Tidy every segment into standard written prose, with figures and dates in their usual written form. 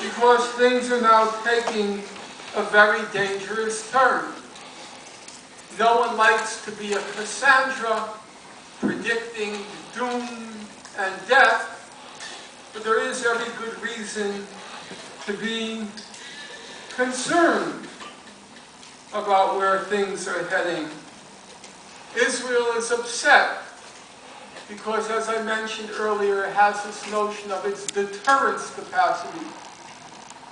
because things are now taking a very dangerous turn. No one likes to be a Cassandra predicting doom and death, but there is every good reason to be concerned about where things are heading. Israel is upset because, as I mentioned earlier, it has this notion of its deterrence capacity.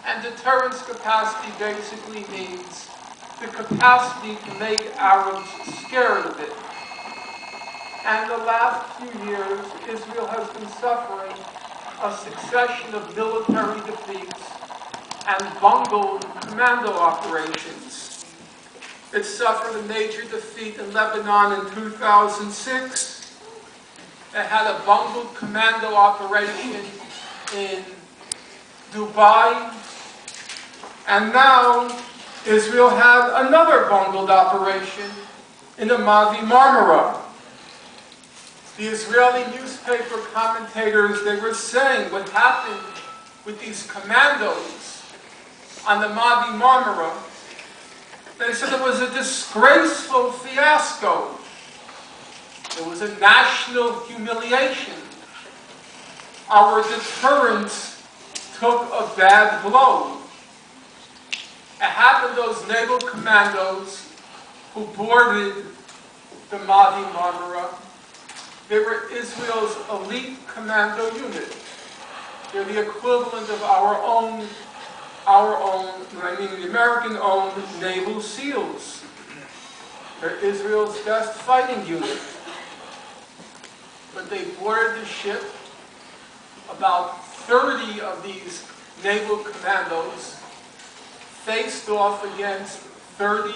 And deterrence capacity basically means the capacity to make Arabs scared of it. And the last few years, Israel has been suffering a succession of military defeats and bungled commando operations. It suffered a major defeat in Lebanon in 2006. It had a bungled commando operation in Dubai. And now Israel had another bungled operation in the Mavi Marmara. The Israeli newspaper commentators, they were saying what happened with these commandos on the Mavi Marmara. They said it was a disgraceful fiasco. It was a national humiliation. Our deterrence took a bad blow. It happened those naval commandos who boarded the Mavi Marmara. They were Israel's elite commando unit. They're the equivalent of our own, the American-owned naval SEALs. They're Israel's best fighting unit. But they boarded the ship. About 30 of these naval commandos faced off against 30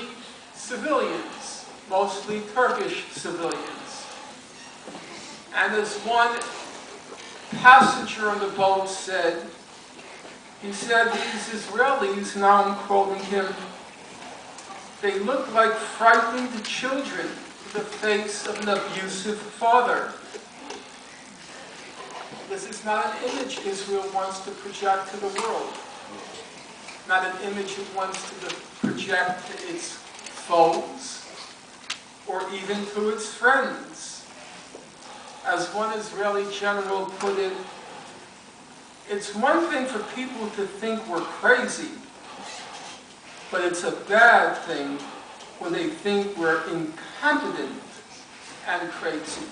civilians, mostly Turkish civilians. And as one passenger on the boat said, he said, these Israelis, now I'm quoting him, they look like frightened children in the face of an abusive father. This is not an image Israel wants to project to the world. Not an image it wants to project to its foes or even to its friends. As one Israeli general put it, it's one thing for people to think we're crazy, but it's a bad thing when they think we're incompetent and crazy.